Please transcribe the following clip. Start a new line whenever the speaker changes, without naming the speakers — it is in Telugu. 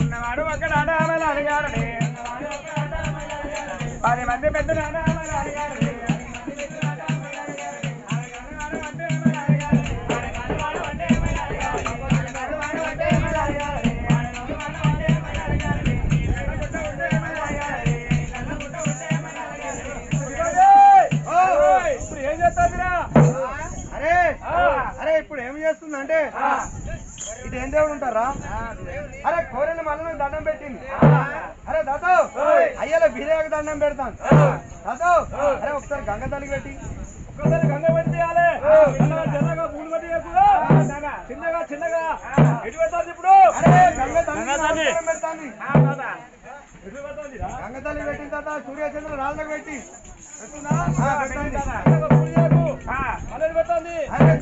ఉన్నవాడు అక్కడ అడామలు అడిగారని 10 మంది పెద్ద అడిగారని ఇప్పుడు ఏం చేస్తుందంటే ఇటు ఏం దేవుడు ఉంటారా? అరే కోరిన మళ్ళీ దండం పెట్టింది. అరే దాతో అయ్యలో బిర్యాకు దండం పెడతాను దాతో. అరే ఒకసారి గంగ తల్లికి పెట్టి ఒక్కసారి గంగ పెట్టి చిన్నగా పూలు పెట్టి చిన్నగా చిన్నగా ఎటు పెడతాను ఇప్పుడు? గంగ తల్లి పెడతాను. గంగ తల్లి పెట్టిన తర్వాత సూర్యచంద్ర రాళ్ళకు పెట్టి పెడుతుందా?